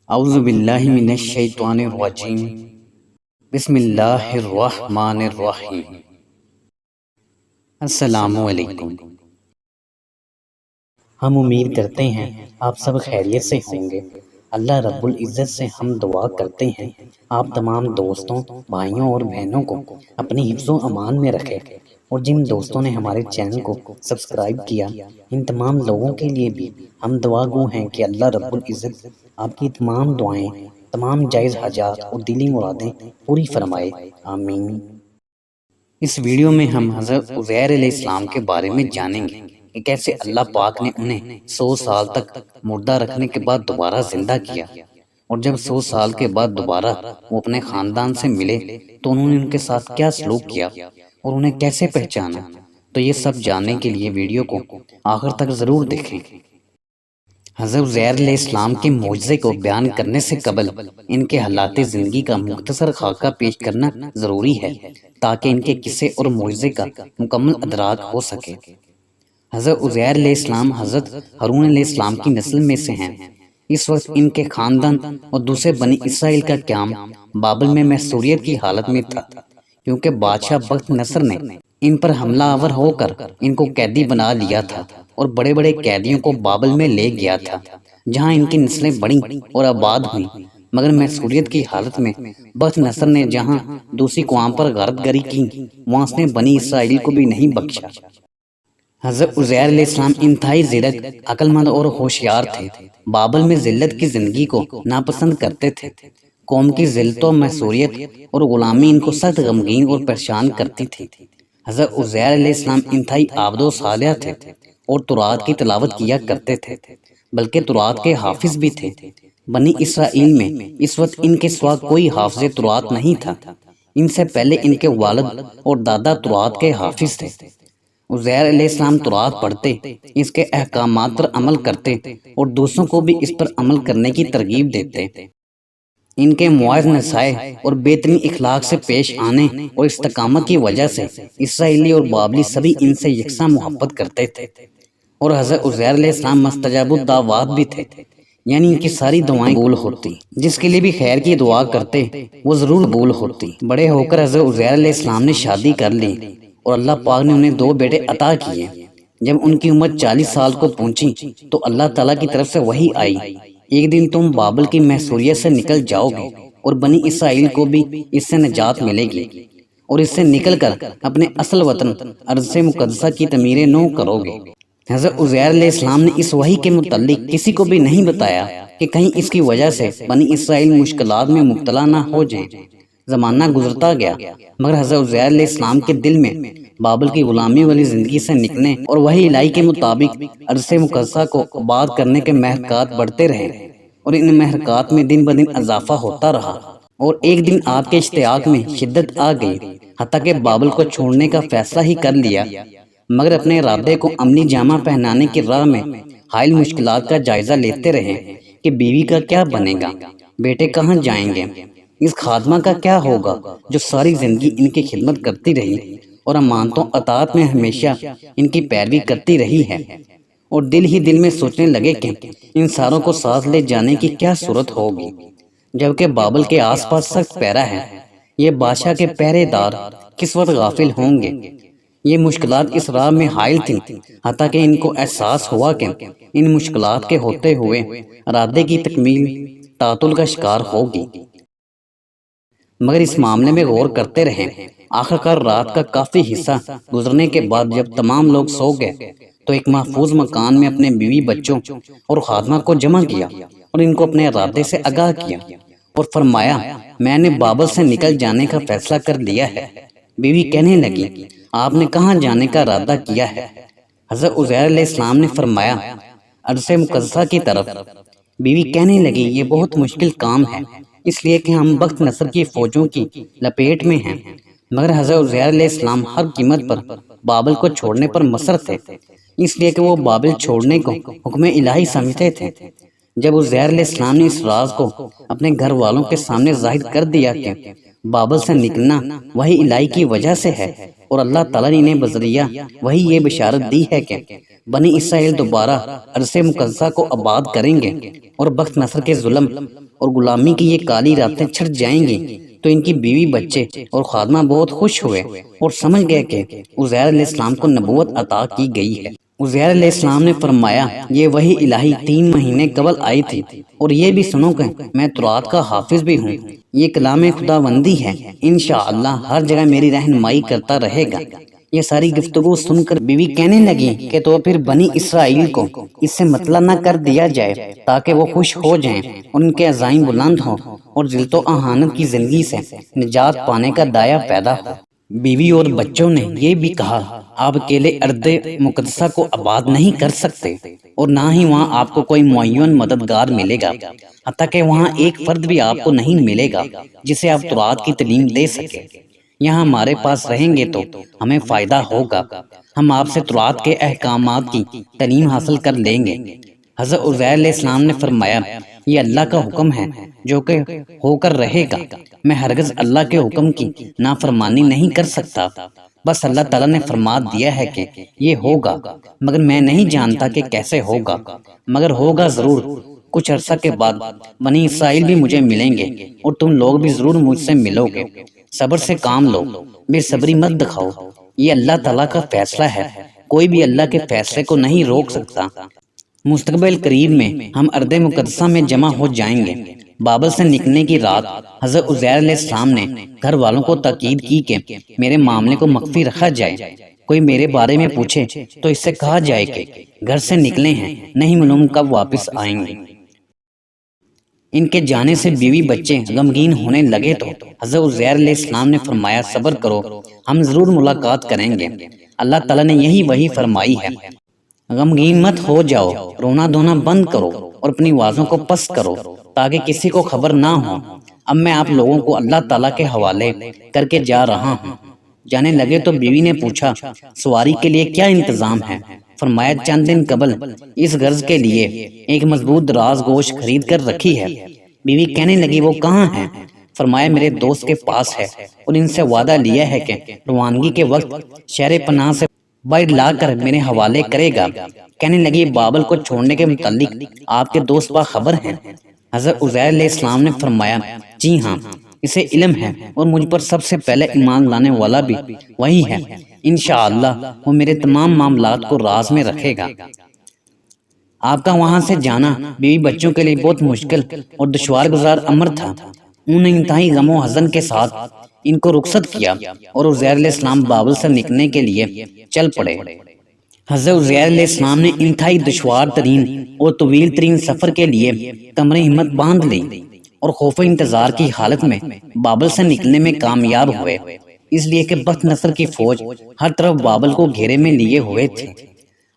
اعوذ باللہ من الشیطان الرجیم بسم اللہ الرحمن الرحیم۔ السلام علیکم۔ ہم امید کرتے ہیں آپ سب خیریت سے ہوں گے۔ اللہ رب العزت سے ہم دعا کرتے ہیں آپ تمام دوستوں، بھائیوں اور بہنوں کو اپنی حفظ و امان میں رکھے، اور جن دوستوں نے ہمارے چینل کو سبسکرائب کیا، ان تمام لوگوں کے لیے بھی ہم دعا گو ہیں کہ اللہ رب العزت آپ کی تمام دعائیں، تمام جائز حاجات اور دلی مرادیں پوری فرمائے، آمین۔ اس ویڈیو میں ہم حضرت عزیر علیہ السلام کے بارے میں جانیں گے کہ کیسے اللہ پاک نے انہیں 100 سال تک مردہ رکھنے کے بعد دوبارہ زندہ کیا، اور جب 100 سال کے بعد دوبارہ وہ اپنے خاندان سے ملے تو انہوں نے ان کے ساتھ کیا سلوک کیا اور انہیں کیسے پہچانا۔ تو یہ سب جاننے کے لیے ویڈیو کو آخر تک ضرور دیکھیں۔ حضرت عزیر علیہ السلام کے معجزے کو بیان کرنے سے قبل ان کے حالات زندگی کا مختصر خاکہ پیش کرنا ضروری ہے تاکہ ان کے قصے اور معجزے کا مکمل ادراک ہو سکے۔ حضرت عزیر علیہ السلام حضرت ہارون علیہ السلام کی نسل میں سے ہیں۔ اس وقت ان کے خاندان اور دوسرے بنی اسرائیل کا قیام بابل میں محصوریت کی حالت میں تھا، کیونکہ بادشاہ بخت نصر نے ان پر حملہ آور ہو کر ان کو قیدی بنا لیا تھا اور بڑے بڑے قیدیوں کو بابل میں لے گیا تھا، جہاں ان کی نسلیں بڑی اور آباد ہوئیں۔ مگر محصوریت کی حالت میں بخت نصر نے جہاں دوسری قوم پر غارت گری کی، وہاں اس نے بنی اسرائیل کو بھی نہیں بخشا۔ حضرت عزیر علیہ السلام انتہائی زیرک، عقل مند اور ہوشیار تھے۔ بابل میں ذلت کی زندگی کو ناپسند کرتے تھے۔ قوم کی ذلت و محصوریت اور غلامی ان کو سخت غمگین اور پریشان کرتی تھی۔ حضرت عزیر علیہ السلام انتہائی عابد و صالح تھے اور تورات کی تلاوت کیا کرتے تھے، بلکہ تورات کے حافظ بھی تھے۔ بنی اسرائیل میں اس وقت ان کے سوا کوئی حافظ تورات نہیں تھا۔ ان سے پہلے ان کے والد اور دادا تورات کے حافظ تھے۔ عزیر علیہ السلام تورات پڑھتے، اس کے احکامات پر عمل کرتے اور دوسروں کو بھی اس پر عمل کرنے کی ترغیب دیتے۔ ان کے مواعظ، نصائح اور بہترین اخلاق سے پیش آنے اور استقامت کی وجہ سے اسرائیلی اور بابلی سبھی ان سے یکساں محبت کرتے تھے۔ اور حضرت عزیر علیہ السلام مستجاب الدعوات بھی تھے، یعنی ان کی ساری دعائیں قبول ہوتی، جس کے لیے بھی خیر کی دعا کرتے وہ ضرور قبول ہوتی۔ بڑے ہو کر حضرت عزیر علیہ السلام نے شادی کر لی اور اللہ پاک نے انہیں 2 بیٹے عطا کیے۔ جب ان کی عمر 40 سال کو پہنچی تو اللہ تعالیٰ کی طرف سے وحی آئی، ایک دن تم بابل کی محصوریت سے نکل جاؤ گے اور بنی اسرائیل کو بھی اس سے نجات ملے گی، اور اس سے نکل کر اپنے اصل وطن ارض مقدسہ کی تعمیر نو کرو گے۔ حضرت عزیر علیہ السلام نے اس وحی کے متعلق کسی کو بھی نہیں بتایا کہ کہیں اس کی وجہ سے بنی اسرائیل مشکلات میں مبتلا نہ ہو جائیں۔ زمانہ گزرتا گیا، مگر حضرت عزیر علیہ السلام کے دل میں بابل کی غلامی والی زندگی سے نکلنے اور وحی الہی کے مطابق ارض مقدسہ کو آباد کرنے کے محرکات بڑھتے رہے، اور ان محرکات میں دن بدن اضافہ ہوتا رہا، اور ایک دن آپ کے اشتیاق میں شدت آ گئی، حتیٰ کہ بابل کو چھوڑنے کا فیصلہ ہی کر لیا۔ مگر اپنے ارادے کو عملی جامہ پہنانے کی راہ میں حائل مشکلات کا جائزہ لیتے رہے کہ بیوی کا کیا بنے گا، بیٹے کہاں جائیں گے، اس خادمہ کا کیا ہوگا جو ساری زندگی ان کی خدمت کرتی رہی اور امانتوں اطاعت میں ہمیشہ ان کی پیروی کرتی رہی ہے، اور دل ہی دل میں سوچنے لگے کہ ان ساروں کو ساتھ لے جانے کی کیا صورت ہوگی، جبکہ بابل کے آس پاس سخت پہرا ہے۔ یہ بادشاہ کے پہرے دار کس وقت غافل ہوں گے۔ یہ مشکلات اس راہ میں حائل تھیں، حتیٰ کہ ان کو احساس ہوا کہ ان مشکلات کے ہوتے ہوئے ارادے کی تکمیل تعطل کا شکار ہوگی۔ مگر اس معاملے میں غور کرتے رہے۔ آخرکار رات کا کافی حصہ گزرنے کے بعد جب تمام لوگ سو گئے تو ایک محفوظ مکان میں اپنے بیوی، بچوں اور خادمہ کو جمع کیا اور ان کو اپنے ارادے سے آگاہ کیا، اور فرمایا میں نے بابل سے نکل جانے کا فیصلہ کر لیا ہے۔ بیوی کہنے لگی آپ نے کہاں جانے کا ارادہ کیا ہے؟ حضرت عزیر علیہ السلام نے فرمایا ارض مقدسہ کی طرف۔ بیوی کہنے لگی یہ بہت مشکل کام ہے، اس لیے کہ ہم بخت نصر کی فوجوں کی لپیٹ میں ہیں۔ مگر حضرت عزیر علیہ السلام ہر قیمت پر بابل کو چھوڑنے پر مصر تھے، اس لیے کہ وہ بابل چھوڑنے کو حکم الہی سمجھتے تھے۔ جب عزیر علیہ السلام نے اس راز کو اپنے گھر والوں کے سامنے ظاہر کر دیا کہ بابل سے نکلنا وحی الہی کی وجہ سے ہے، اور اللہ تعالیٰ نے انہیں بذریعہ وہی یہ بشارت دی ہے کہ بنی اسرائیل دوبارہ عرصے مقدسہ کو آباد کریں گے اور بخت نصر کے ظلم اور غلامی کی یہ کالی راتیں چھٹ جائیں گی تو ان کی بیوی بچے اور خادمہ بہت خوش ہوئے اور سمجھ گئے کہ عزیر علیہ السلام کو نبوت عطا کی گئی ہے۔ عزیر علیہ السلام نے فرمایا یہ وحی الہی 3 مہینے قبل آئی تھی، اور یہ بھی سنو کہ میں تورات کا حافظ بھی ہوں، یہ کلام خداوندی ہے، انشاءاللہ ہر جگہ میری رہنمائی کرتا رہے گا۔ یہ ساری گفتگو سن کر بیوی کہنے لگی کہ تو پھر بنی اسرائیل کو اس سے مطلع نہ کر دیا جائے تاکہ وہ خوش ہو جائیں اور ان کے عزائم بلند ہوں اور ذلت و اہانت کی زندگی سے نجات پانے کا داعیہ پیدا ہو۔ بیوی اور بچوں نے یہ بھی کہا آپ اکیلے ارض مقدسہ کو آباد نہیں کر سکتے اور نہ ہی وہاں آپ کو کوئی معین مددگار ملے گا، حتیٰ کہ وہاں ایک فرد بھی آپ کو نہیں ملے گا جسے آپ تورات کی تعلیم دے سکے۔ یہاں ہمارے پاس رہیں گے تو ہمیں فائدہ ہوگا، ہم آپ سے تورات کے احکامات کی تعلیم حاصل کر لیں گے۔ حضرت عزیر علیہ السلام نے فرمایا یہ اللہ کا حکم ہے جو کہ ہو کر رہے گا، میں ہرگز اللہ کے حکم کی نافرمانی نہیں کر سکتا، بس اللہ تعالیٰ نے فرما دیا ہے کہ یہ ہوگا، مگر میں نہیں جانتا کہ کیسے ہوگا، مگر ہوگا ضرور۔ کچھ عرصہ کے بعد بنی اسرائیل بھی مجھے ملیں گے اور تم لوگ بھی ضرور مجھ سے ملو گے۔ صبر سے کام لو، بے صبری مت دکھاؤ، یہ اللہ تعالیٰ کا فیصلہ ہے، کوئی بھی اللہ کے فیصلے کو نہیں روک سکتا۔ مستقبل قریب میں ہم ارض مقدسہ میں جمع ہو جائیں گے۔ بابل سے نکلنے کی رات حضرت عزیر علیہ السلام نے گھر والوں کو تاکید کی کہ میرے معاملے کو مخفی رکھا جائے، کوئی میرے بارے میں پوچھے تو اس سے کہا جائے کہ گھر سے نکلے ہیں، نہیں معلوم کب واپس آئیں گے۔ ان کے جانے سے بیوی بچے غمگین ہونے لگے تو حضرت عزیر علیہ السلام نے فرمایا صبر کرو، ہم ضرور ملاقات کریں گے۔ اللہ تعالیٰ نے یہی وحی فرمائی ہے، غمگین مت ہو جاؤ، رونا دھونا بند کرو اور اپنی آوازوں کو پست کرو تاکہ کسی کو خبر نہ ہو۔ اب میں آپ لوگوں کو اللہ تعالیٰ کے حوالے کر کے جا رہا ہوں۔ جانے لگے تو بیوی نے پوچھا سواری کے لیے کیا انتظام ہے؟ فرمایا چند دن قبل اس غرض کے لیے ایک مضبوط دراز گوشت خرید کر رکھی ہے۔ بیوی کہنے لگی وہ کہاں ہے؟ فرمایا میرے دوست کے پاس ہے اور ان سے وعدہ لیا ہے کہ روانگی کے وقت شہر پناہ سے باہر لا کر میرے حوالے کرے گا۔ کہنے لگی بابل کو چھوڑنے کے متعلق آپ کے دوست باخبر ہیں؟ حضرت عزیر علیہ السلام نے فرمایا جی ہاں، اسے علم ہے اور مجھ پر سب سے پہلے ایمان لانے والا بھی وہی ہے، انشاءاللہ وہ میرے تمام معاملات کو راز میں رکھے گا۔ آپ کا وہاں سے جانا بیوی بچوں کے لیے بہت مشکل اور دشوار گزار امر تھا۔ انہوں نے انتہائی غم و حزن کے ساتھ ان کو رخصت کیا اور عزیر علیہ السلام بابل سے نکلنے کے لیے چل پڑے۔ حضرت عزیر علیہ السلام نے انتہائی دشوار ترین اور طویل ترین سفر کے لیے کمر ہمت باندھ لی اور خوف انتظار کی حالت میں بابل سے نکلنے میں کامیاب ہوئے، اس لیے کہ بخت نصر کی فوج ہر طرف بابل کو گھیرے میں لیے ہوئے تھی۔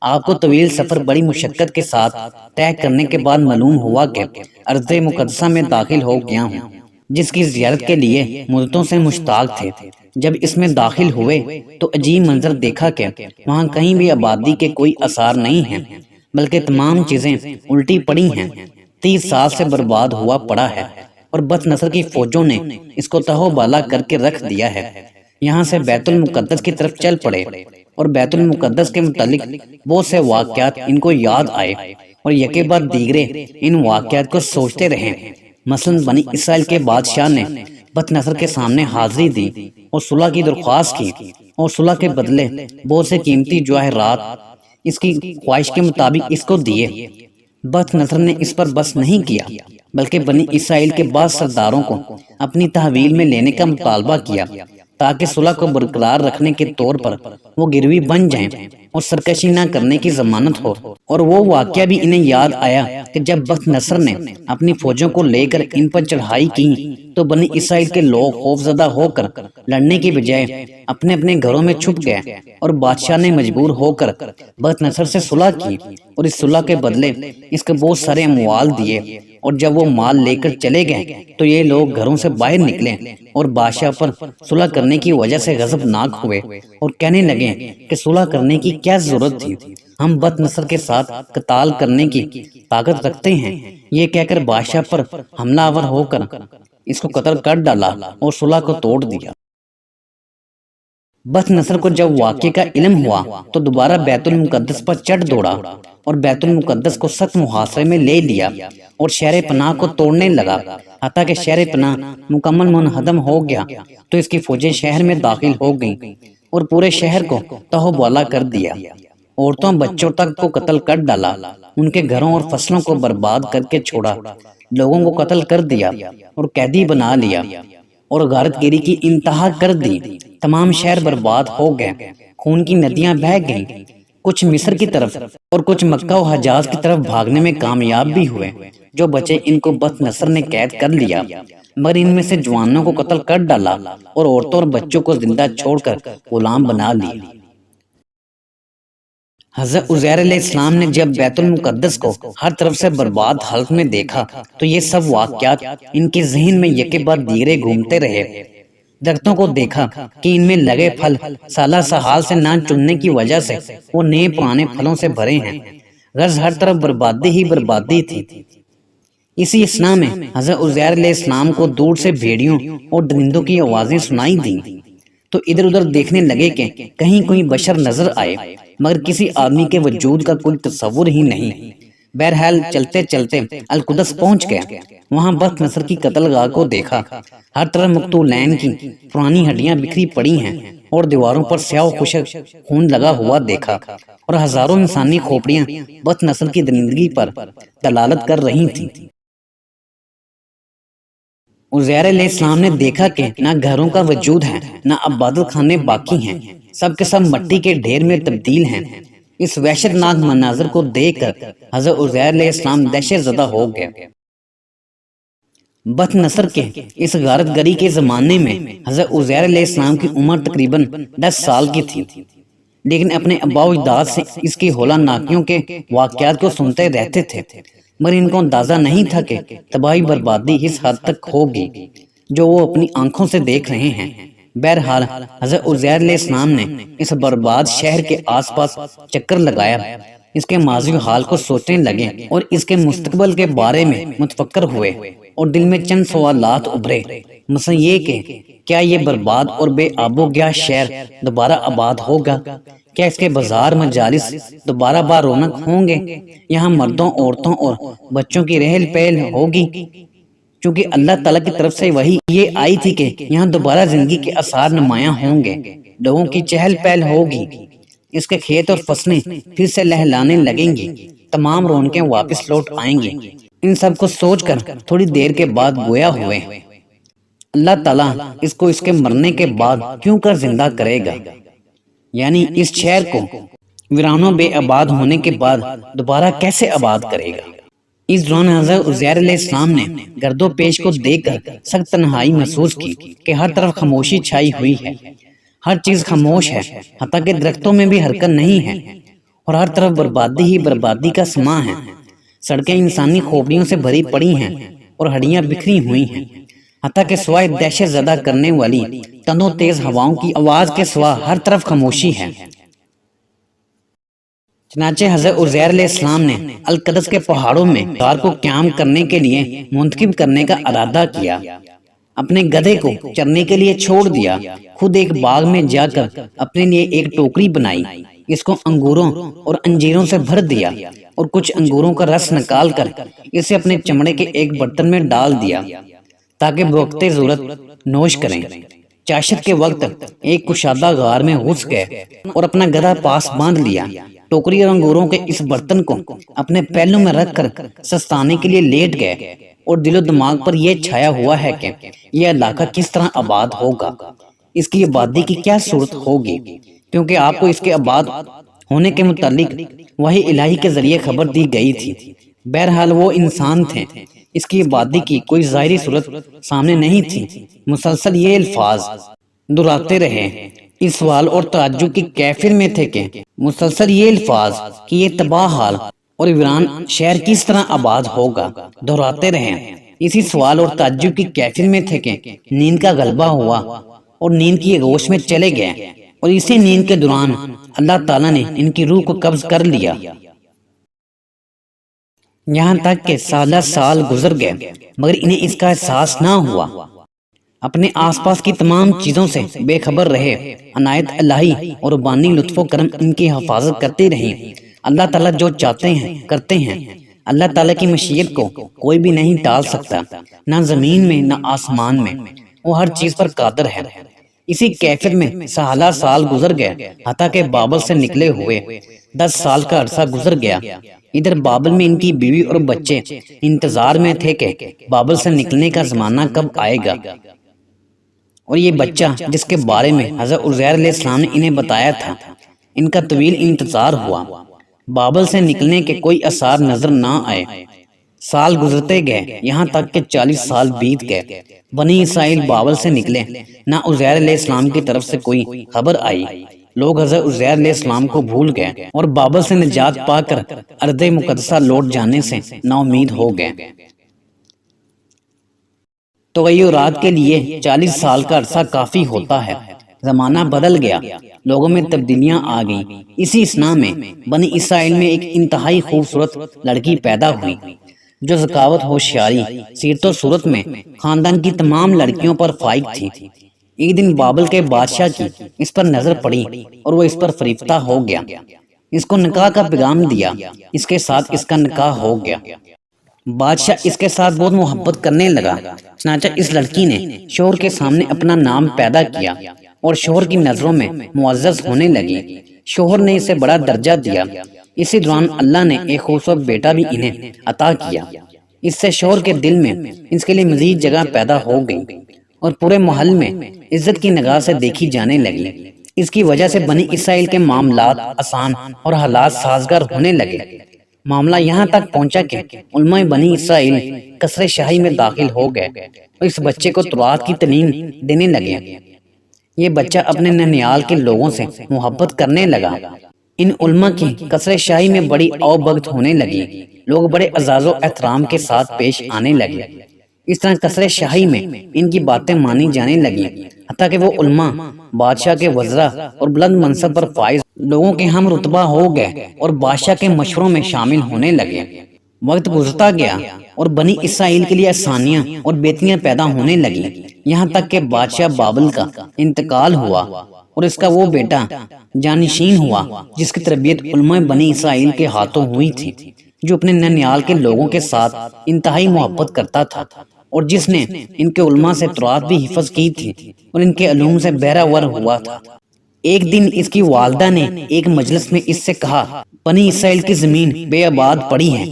آپ کو طویل سفر بڑی مشقت کے ساتھ طے کرنے کے بعد معلوم ہوا کہ ارض مقدسہ میں داخل ہو گیا ہوں، جس کی زیارت کے لیے مدتوں سے مشتاق تھے۔ جب اس میں داخل ہوئے تو عجیب منظر دیکھا کہ وہاں کہیں بھی آبادی کے کوئی آثار نہیں ہیں، بلکہ تمام چیزیں الٹی پڑی ہیں، 30 سال سے برباد ہوا پڑا ہے اور بخت نصر کی فوجوں نے اس کو تہو بالا کر کے رکھ دیا ہے۔ یہاں سے بیت المقدس کی طرف چل پڑے اور بیت المقدس کے متعلق بہت سے واقعات ان کو یاد آئے اور یکے بعد دیگرے ان واقعات کو سوچتے رہے۔ مثلا بنی اسرائیل کے بادشاہ نے بخت نصر کے سامنے حاضری دی اور صلح کی درخواست کی اور صلح کے بدلے بہت سے قیمتی جواہرات اس کی خواہش کے مطابق اس کو دیے۔ بخت نصر نے اس پر بس نہیں کیا بلکہ بنی اسرائیل کے بعض سرداروں کو اپنی تحویل میں لینے کا مطالبہ کیا تاکہ صلح کو برقرار رکھنے کے طور پر وہ گروی بن جائیں اور سرکشی نہ کرنے کی ضمانت ہو۔ اور وہ واقعہ بھی انہیں یاد آیا کہ جب بخت نصر نے اپنی فوجوں کو لے کر ان پر چڑھائی کی تو بنی اسرائیل کے لوگ خوفزدہ ہو کر لڑنے کی بجائے اپنے اپنے گھروں میں چھپ گئے اور بادشاہ نے مجبور ہو کر بخت نصر سے صلح کی اور اس صلح کے بدلے اس کے بہت سارے اموال دیے۔ اور جب وہ مال لے کر چلے گئے تو یہ لوگ گھروں سے باہر نکلے اور بادشاہ پر صلح کرنے کی وجہ سے غضبناک ہوئے اور کہنے لگے کہ صلح کرنے کی کیا ضرورت تھی، ہم بخت نصر کے ساتھ قتال کرنے کی طاقت رکھتے ہیں۔ یہ کہہ کر بادشاہ پر حملہ آور ہو کر اس کو قتل کر ڈالا اور صلح کو توڑ دیا۔ بت نصر کو جب واقعے کا علم ہوا تو دوبارہ بیت المقدس پر چڑھ دوڑا اور بیت المقدس کو سخت محاصرے میں لے لیا اور شہر پناہ کو توڑنے لگا، حتیٰ کہ شہر پناہ مکمل منہدم ہو گیا تو اس کی فوجیں شہر میں داخل ہو گئیں اور پورے شہر کو تہو بالا کر دیا۔ عورتوں بچوں تک کو قتل کر ڈالا، ان کے گھروں اور فصلوں کو برباد کر کے چھوڑا، لوگوں کو قتل کر دیا اور قیدی بنا لیا اور غارت گیری کی انتہا کر دی۔ تمام شہر برباد ہو گئے، خون کی ندیاں بہہ گئیں۔ کچھ مصر کی طرف اور کچھ مکہ و حجاز کی طرف بھاگنے میں کامیاب بھی ہوئے۔ جو بچے ان کو بت نصر نے قید کر لیا، مگر ان میں سے جوانوں کو قتل کر ڈالا اور عورتوں اور بچوں کو زندہ چھوڑ کر غلام بنا لیے۔ حضرت عزیر علیہ السلام نے جب بیت المقدس کو ہر طرف سے برباد حالت میں دیکھا تو یہ سب واقعات ان کے ذہن میں یکے بعد دیگرے گھومتے رہے۔ درختوں کو دیکھا کہ ان میں لگے پھل سالہ سحال سے نہ چننے کی وجہ سے وہ نئے پرانے پھلوں سے بھرے ہیں، غرض ہر طرف بربادی ہی بربادی تھی۔ اسی اثنا میں حضرت عزیر علیہ السلام کو دور سے بھیڑیوں اور درندوں کی آوازیں سنائی دیں تو ادھر ادھر دیکھنے لگے کہ کہیں کوئی بشر نظر آئے، مگر کسی آدمی کے وجود کا کوئی تصور ہی نہیں۔ بہرحال چلتے چلتے القدس پہنچ گیا، وہاں بت نصر کی قتل گاہ کو دیکھا۔ ہر طرف مقتولین کی پرانی ہڈیاں بکھری پڑی ہیں اور دیواروں پر سیاہ و خشک خون لگا ہوا دیکھا، اور ہزاروں انسانی کھوپڑیاں بت نصر کی درندگی پر دلالت کر رہی تھیں۔ عزیر علیہ السلام نے دیکھا کہ نہ گھروں کا وجود ہے، نہ عبادت خانے باقی ہیں، سب کے سب مٹی کے ڈھیر میں تبدیل ہیں۔ اس وحشت ناک مناظر کو دیکھ کر حضرت عزیر علیہ السلام دہشت زدہ ہو گئے۔ بت نصر کے اس غارت گری کے زمانے میں حضرت عزیر علیہ السلام کی عمر تقریباً 10 سال کی تھی، لیکن اپنے آباء و اجداد سے اس کی ہولناکیوں کے واقعات کو سنتے رہتے تھے، مگر ان کو اندازہ نہیں تھا کہ تباہی بربادی اس حد تک ہوگی جو وہ اپنی آنکھوں سے دیکھ رہے ہیں۔ بہرحال حضرت عزیر علیہ السلام نے اس برباد شہر کے آس پاس چکر لگایا، اس کے ماضی و حال کو سوچنے لگے اور اس کے مستقبل کے بارے میں متفکر ہوئے، اور دل میں چند سوالات ابھرے، مثلا یہ کہ کیا یہ برباد اور بے آب و گیا شہر دوبارہ آباد ہوگا؟ کیا اس کے بازار مجالس دوبارہ با رونق ہوں گے؟ یہاں مردوں، عورتوں اور بچوں کی رہل پہل ہوگی؟ چونکہ اللہ تعالیٰ کی طرف سے وحی یہ آئی تھی کہ یہاں دوبارہ زندگی کے آثار نمایاں ہوں گے، لوگوں کی چہل پہل ہوگی، اس کے کھیت اور فصلیں پھر سے لہلانے لگیں گی، تمام رونقیں واپس لوٹ آئیں گی۔ ان سب کو سوچ کر تھوڑی دیر کے بعد گویا ہوئے، اللہ تعالیٰ اس کو اس کے مرنے کے بعد کیوں کر زندہ کرے گا، یعنی اس شہر کو ویران و بے آباد ہونے کے بعد دوبارہ کیسے آباد کرے گا۔ اس دوران حضرت عزیر علیہ السلام نے گرد و پیش کو دیکھ کر سخت تنہائی محسوس کی کہ ہر طرف خاموشی چھائی ہوئی ہے، ہر چیز خاموش ہے، حتیٰ کہ درختوں میں بھی حرکت نہیں ہے، اور ہر طرف بربادی ہی بربادی کا سماں ہے۔ سڑکیں انسانی کھوپڑیوں سے بھری پڑی ہیں اور ہڈیاں بکھری ہوئی ہیں، حتیٰ کہ سوائے دہشت زدہ کرنے والی تند و تیز ہواؤں کی آواز کے سوا ہر طرف خاموشی ہے۔ چنانچہ حضرت عزیر علیہ السلام نے القدس کے پہاڑوں میں غار کو قیام کرنے کے لیے منتخب کرنے کا ارادہ کیا، اپنے گدھے کو چرنے کے لیے چھوڑ دیا، خود ایک باغ میں جا کر اپنے لیے ایک ٹوکری بنائی، اس کو انگوروں اور انجیروں سے بھر دیا اور کچھ انگوروں کا رس نکال کر اسے اپنے چمڑے کے ایک برتن میں ڈال دیا تاکہ بوقت ضرورت نوش کریں۔ چاشت کے وقت ایک کشادہ غار میں گھس گئے اور اپنا گدھا پاس باندھ لیا، ٹوکری اور انگوروں کے اس برتن کو اپنے پہلو میں رکھ کر سستانے کے لیے لیٹ گئے، اور دل و دماغ پر یہ چھایا ہوا ہے کہ یہ علاقہ کس طرح آباد ہوگا، اس کی آبادی کی کیا صورت ہوگی، کیونکہ آپ کو اس کے آباد ہونے کے متعلق وحی الہی کے ذریعے خبر دی گئی تھی۔ بہرحال وہ انسان تھے، اس کی آبادی کی کوئی ظاہری صورت سامنے نہیں تھی۔ مسلسل یہ الفاظ دہراتے رہے، اس سوال اور تعجب کی کیفر میں تھے کہ مسلسل یہ الفاظ کہ یہ تباہ حال اور ویران شہر کس طرح آباد ہوگا دہراتے رہے، اسی سوال اور تعجب کی کیفر میں تھے کہ نیند کا غلبہ ہوا اور نیند کی آغوش میں چلے گئے، اور اسی نیند کے دوران اللہ تعالیٰ نے ان کی روح کو قبض کر لیا۔ یہاں تک کہ سالہ سال گزر گئے مگر انہیں اس کا احساس نہ ہوا۔ اپنے آس پاس کی تمام چیزوں سے بے خبر رہے، عنایت الہی اور ربانی لطف و کرم ان کی حفاظت کرتے رہیں۔ اللہ تعالیٰ جو چاہتے ہیں کرتے ہیں۔ اللہ تعالیٰ کی مشیت کو کوئی بھی نہیں ٹال سکتا، نہ زمین میں نہ آسمان میں، وہ ہر چیز پر قادر ہے۔ اسی کیفیت میں سالہ سال گزر گئے، حتیٰ کہ بابل سے نکلے ہوئے 10 سال کا عرصہ گزر گیا۔ ادھر بابل میں ان کی بیوی اور بچے انتظار میں تھے کہ بابل سے نکلنے کا زمانہ کب آئے گا، اور یہ بچہ جس کے بارے میں حضرت عزیر علیہ السلام نے انہیں بتایا تھا، ان کا طویل انتظار ہوا۔ بابل سے نکلنے کے کوئی آثار نظر نہ آئے۔ سال گزرتے گئے، یہاں تک کہ 40 سال بیت گئے۔ بنی اسرائیل بابل سے نکلے، نہ عزیر علیہ السلام کی طرف سے کوئی خبر آئی۔ لوگ حضرت عزیر علیہ السلام کو بھول گئے اور بابل سے نجات پا کر ارض مقدسہ لوٹ جانے سے نا امید ہو گئے۔ تغیرات کے لیے 40 سال کا عرصہ کافی ہوتا ہے۔ زمانہ بدل گیا، لوگوں میں تبدیلیاں آ گئیں۔ اسی اثناء میں بنی اسرائیل میں ایک انتہائی خوبصورت لڑکی پیدا ہوئی، جو ذکاوت، ہوشیاری، سیرت و صورت میں خاندان کی تمام لڑکیوں پر فائق تھی۔ ایک دن بابل کے بادشاہ کی اس پر نظر پڑی اور وہ اس پر فریفتہ ہو گیا۔ اس کو نکاح کا پیغام دیا، اس کے ساتھ اس کا نکاح ہو گیا۔ بادشاہ اس کے ساتھ بہت محبت کرنے لگا، چنانچہ اس لڑکی نے شوہر کے سامنے اپنا نام پیدا کیا اور شوہر کی نظروں میں معزز ہونے لگی۔ شوہر نے اسے بڑا درجہ دیا۔ اسی دوران اللہ نے ایک خوبصورت بیٹا بھی انہیں عطا کیا۔ اس سے شوہر کے دل میں اس کے لیے مزید جگہ پیدا ہو گئی اور پورے محل میں عزت کی نگاہ سے دیکھی جانے لگی۔ اس کی وجہ سے بنی اسرائیل کے معاملات آسان اور حالات سازگار ہونے لگے۔ معاملہ یہاں تک پہنچا کہ علماء بنی اسرائیل قصر شاہی میں داخل ہو گئے اور اس بچے کو تورات کی تعلیم دینے لگے۔ یہ بچہ اپنے ننیال کے لوگوں سے محبت کرنے لگا۔ ان علماء کی قصر شاہی میں بڑی اوبگت ہونے لگی، لوگ بڑے اعزاز و احترام کے ساتھ پیش آنے لگے۔ اس طرح قصر شاہی میں ان کی باتیں مانی جانے لگیں، حتیٰ کہ وہ علماء بادشاہ کے وزراء اور بلند منصب پر فائز لوگوں کے ہم رتبہ ہو گئے اور بادشاہ کے مشوروں میں شامل ہونے لگے۔ وقت گزرتا گیا اور بنی اسرائیل کے لیے آسانیاں اور بہتریاں پیدا ہونے لگیں، یہاں تک کہ بادشاہ بابل کا انتقال ہوا اور اس کا وہ بیٹا جانشین ہوا جس کی تربیت علماء بنی اسرائیل کے ہاتھوں ہوئی تھی، جو اپنے ننیال کے لوگوں کے ساتھ انتہائی محبت کرتا تھا اور جس نے ان کے علماء سے تورات بھی حفظ کی تھی اور ان کے علوم سے بہرہ ہوا تھا۔ ایک دن اس کی والدہ نے ایک مجلس میں اس سے کہا، بنی اسرائیل کی زمین بے آباد پڑی ہے،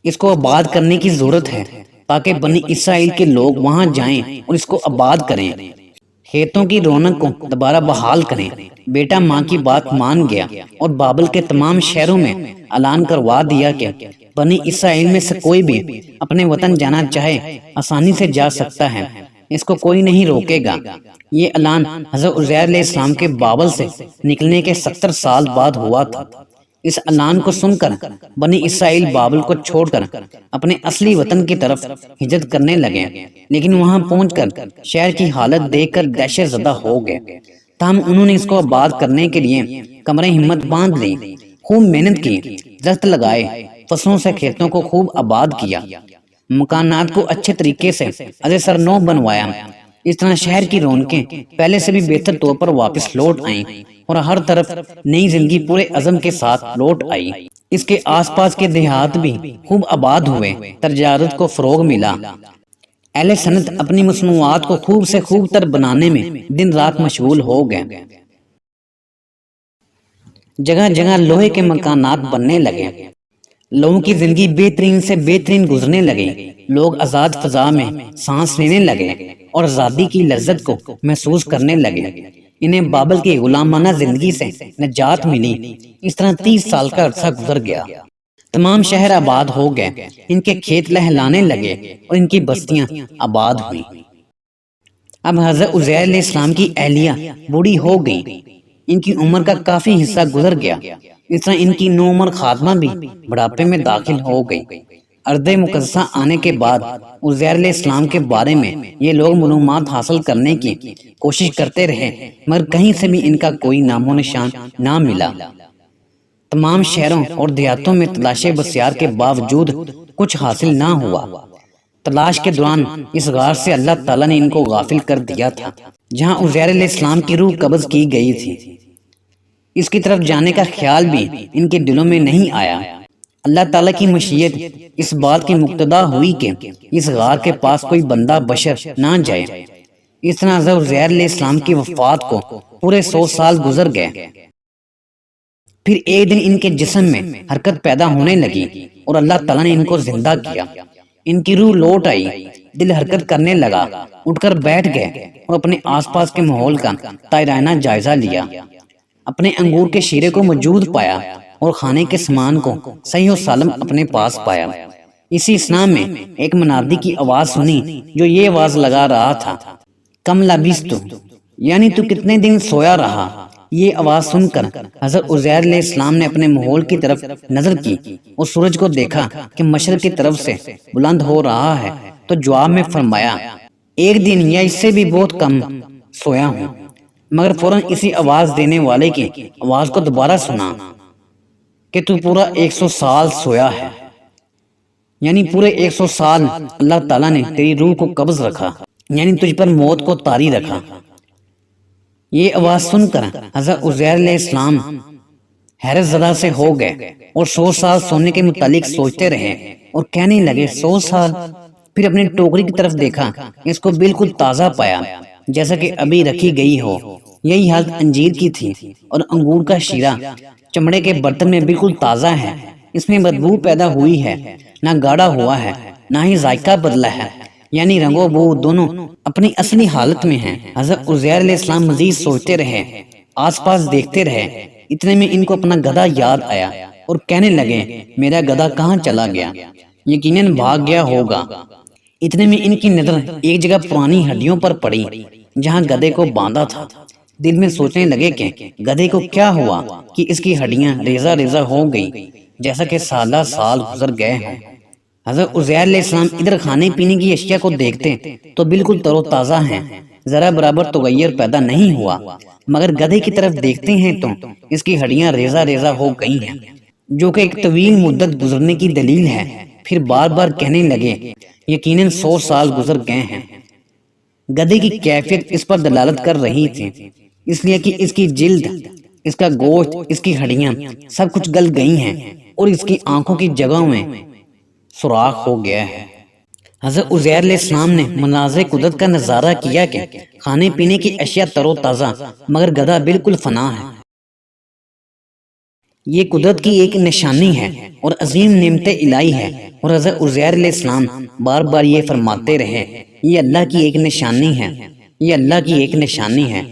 اس کو آباد کرنے کی ضرورت ہے تاکہ بنی اسرائیل کے لوگ وہاں جائیں اور اس کو آباد کریں، کھیتوں کی رونق کو دوبارہ بحال کریں۔ بیٹا ماں کی بات مان گیا اور بابل کے تمام شہروں میں اعلان کروا دیا کہ بنی اسرائیل میں سے کوئی بھی اپنے وطن جانا چاہے آسانی سے جا سکتا ہے، اس کو کوئی نہیں روکے گا۔ یہ اعلان حضرت عزیر علیہ السلام کے بابل سے نکلنے کے 70 سال بعد ہوا تھا۔ اس اعلان کو سن کر بنی اسرائیل بابل کو چھوڑ کر اپنے اصلی وطن کی طرف ہجرت کرنے لگے، لیکن وہاں پہنچ کر شہر کی حالت دیکھ کر دہشت زدہ ہو گئے۔ تاہم انہوں نے اس کو آباد کرنے کے لیے کمریں ہمت باندھ لی، خوب محنت کی، درخت لگائے، فصلوں سے کھیتوں کو خوب آباد کیا، مکانات کو اچھے طریقے سے ازے سر نو بنوایا۔ اس طرح شہر کی رونقیں پہلے سے بھی بہتر طور پر واپس لوٹ آئیں اور ہر طرف نئی زندگی پورے عزم کے ساتھ لوٹ آئی۔ اس کے آس پاس کے دیہات بھی خوب آباد ہوئے، تجارت کو فروغ ملا۔ اہل صنعت اپنی مصنوعات کو خوب سے خوب تر بنانے میں دن رات مشغول ہو گئے۔ جگہ جگہ لوہے کے مکانات بننے لگے، لوگوں کی زندگی بہترین سے بہترین گزرنے لگی۔ لوگ آزاد فضا میں سانس لینے لگے اور آزادی کی لذت کو محسوس کرنے لگے۔ انہیں بابل کی غلامانہ زندگی سے نجات ملی۔ اس طرح 30 سال کا عرصہ گزر گیا۔ تمام شہر آباد ہو گئے، ان کے کھیت لہلانے لگے اور ان کی بستیاں آباد ہوئیں۔ اب حضرت عزیر علیہ السلام کی اہلیہ بوڑھی ہو گئی، ان کی عمر کا کافی حصہ گزر گیا۔ اس طرح ان کی نوعمر خاتمہ بھی بڑھاپے میں داخل ہو گئی۔ ارض مقدسہ آنے کے بعد عزیر علیہ السلام کے بارے میں یہ لوگ معلومات حاصل کرنے کی کوشش کرتے رہے، مگر کہیں سے بھی ان کا کوئی نام و نشان نہ ملا۔ تمام شہروں اور دیہاتوں میں تلاش بسیار کے باوجود کچھ حاصل نہ ہوا۔ تلاش کے دوران اس غار سے اللہ تعالیٰ نے ان کو غافل کر دیا تھا جہاں عزیر علیہ السلام کی روح قبض کی گئی تھی۔ اس کی طرف جانے کا خیال بھی ان کے دلوں میں نہیں آیا۔ اللہ تعالیٰ کی مشیت اس بات کی مقتضا ہوئی کہ اس غار کے پاس کوئی بندہ بشر نہ جائے۔ اس طرح حضرت عزیر علیہ السلام کی وفات کو پورے 100 سال گزر گئے۔ پھر ایک دن ان کے جسم میں حرکت پیدا ہونے لگی اور اللہ تعالیٰ نے ان کو زندہ کیا۔ ان کی روح لوٹ آئی، دل حرکت کرنے لگا، اٹھ کر بیٹھ گئے اور اپنے آس پاس کے ماحول کا طائرانہ جائزہ لیا۔ اپنے انگور کے شیرے کو موجود پایا اور کھانے کے سامان کو صحیح و سالم اپنے پاس پایا۔ اسی اثناء میں ایک منادی کی آواز سنی جو یہ آواز لگا رہا تھا، کم لبثت، یعنی تو کتنے دن سویا رہا۔ یہ آواز سن کر حضرت عزیر علیہ السلام نے اپنے ماحول کی طرف نظر کی اور سورج کو دیکھا کہ مشرق کی طرف سے بلند ہو رہا ہے، تو جواب میں فرمایا، ایک دن یا اس سے بھی بہت کم سویا ہوں۔ مگر فوراً اسی آواز دینے والے کی آواز کو دوبارہ سنا کہ تو پورا 100 سال سویا ہے، یعنی پورے 100 سال اللہ تعالیٰ نے تیری روح کو قبض رکھا، یعنی تجھ پر موت کو طاری رکھا۔ یہ آواز سن کر حضرت عزیر علیہ السلام حیرت زدہ سے ہو گئے اور 100 سال سونے کے متعلق سوچتے رہے اور کہنے لگے 100 سال۔ پھر اپنی ٹوکری کی طرف دیکھا، اس کو بالکل تازہ پایا جیسا کہ ابھی رکھی گئی ہو۔ یہی حالت انجیر کی تھی اور انگور کا شیرہ چمڑے کے برتن میں بالکل تازہ ہے، اس میں بدبو پیدا ہوئی ہے، نہ گاڑا ہوا ہے نہ ہی ذائقہ بدلا ہے، یعنی رنگ و بو دونوں اپنی اصلی حالت میں ہیں۔ حضرت عزیر علیہ السلام مزید سوچتے رہے، آس پاس دیکھتے رہے۔ اتنے میں ان کو اپنا گدھا یاد آیا اور کہنے لگے، میرا گدھا کہاں چلا گیا؟ یقیناً بھاگ گیا ہوگا۔ اتنے میں ان کی نظر ایک جگہ پرانی ہڈیوں پر پڑی جہاں گدھے کو باندھا تھا۔ دل میں سوچنے لگے کہ گدھے کو کیا ہوا کہ اس کی ہڈیاں ریزہ ریزہ ہو گئی، جیسا کہ سالہ سال گزر گئے ہیں۔ حضرت عزیر علیہ السلام ادھر کھانے پینے کی اشیاء کو دیکھتے تو بالکل تر و تازہ ہیں، ذرا برابر تغیر پیدا نہیں ہوا، مگر گدھے کی طرف دیکھتے ہیں تو اس کی ہڈیاں ریزہ ریزہ ہو گئی ہیں، جو کہ ایک طویل مدت گزرنے کی دلیل ہے۔ پھر بار بار کہنے لگے، یقیناً 100 سال گزر گئے ہیں۔ گدھے کی کیفیت اس پر دلالت کر رہی تھی، اس لیے کہ اس کی جلد، اس کا گوشت، اس کی ہڈیاں سب کچھ گل گئی ہیں اور اس کی آنکھوں کی جگہوں میں سوراخ ہو گیا ہے۔ حضرت عزیر علیہ السلام نے مناظر قدرت کا نظارہ کیا کہ کھانے پینے کی اشیاء تر و تازہ، مگر گدھا بالکل فنا ہے۔ یہ قدرت کی ایک نشانی ہے اور عظیم نعمت الہی ہے، اور حضرت عزیر علیہ السلام بار بار یہ فرماتے رہے، یہ اللہ کی ایک نشانی ہے، یہ اللہ کی ایک نشانی ہے،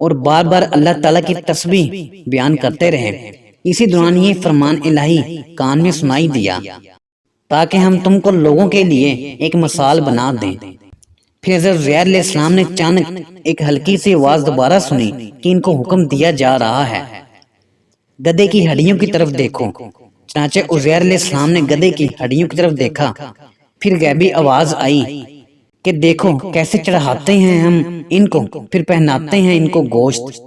اور بار بار اللہ تعالیٰ کی تسبیح بیان کرتے رہے۔ اسی دوران یہ فرمان الہی کان میں سنائی دیا، تاکہ ہم تم کو لوگوں کے لیے ایک مثال بنا دیں۔ پھر حضرت عزیر علیہ السلام نے اچانک ایک ہلکی سی آواز دوبارہ سنی کہ ان کو حکم دیا جا رہا ہے، گدھے کی ہڈیوں کی طرف دیکھو۔ چنانچہ عزیر علیہ السلام نے گدھے کی ہڈیوں کی طرف دیکھا۔ پھر غیبی آواز آئی کہ دیکھو کیسے چڑھاتے ہیں ہم ان کو، پھر پہناتے ہیں ان کو گوشت۔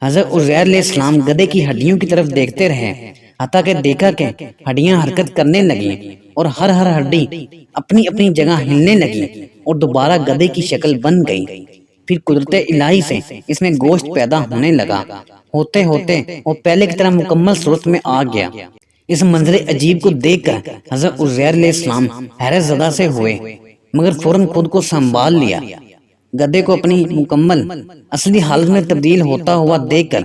حضرت عزیر علیہ السلام گدھے کی ہڈیوں کی طرف دیکھتے رہے، حتیٰ کہ دیکھا کہ ہڈیاں حرکت کرنے لگیں اور ہر ہڈی اپنی اپنی جگہ ہلنے لگی اور دوبارہ گدھے کی شکل بن گئی۔ پھر قدرت الہی سے اس میں گوشت پیدا ہونے لگا، ہوتے ہوتے وہ پہلے کی طرح مکمل صورت میں آ گیا۔ اس منظر عجیب کو دیکھ کر حضرت عزیر علیہ السلام حیرت زدہ سے ہوئے، مگر فوراً خود کو سنبھال لیا۔ گدھے کو اپنی مکمل اصلی حالت میں تبدیل ہوتا ہوا دیکھ کر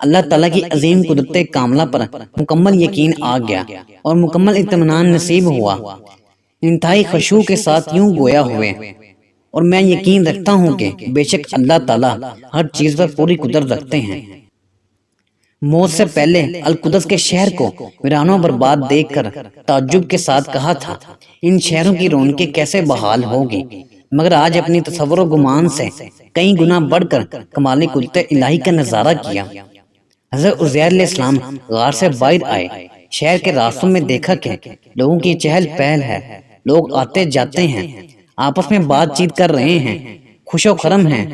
اللہ تعالیٰ کی عظیم قدرت کاملہ پر مکمل یقین آ گیا اور مکمل اطمینان نصیب ہوا۔ انتہائی خشوع کے ساتھ یوں گویا ہوئے، اور میں یقین رکھتا ہوں کہ بے شک اللہ تعالیٰ ہر چیز پر پوری قدرت رکھتے ہیں۔ موت سے پہلے القدس کے شہر کو ویران و برباد دیکھ کر تعجب کے ساتھ کہا تھا، ان شہروں کی رونقیں کیسے بحال ہوگی، مگر آج اپنی تصور و گمان سے کئی گنا بڑھ کر کمال قدرت الہی کا نظارہ کیا۔ حضرت عزیر علیہ السلام غار سے باہر آئے، شہر کے راستوں میں دیکھا کہ لوگوں کی چہل پہل ہے، لوگ آتے جاتے ہیں، آپس میں بات چیت کر رہے ہیں، خوش و خرم ہیں،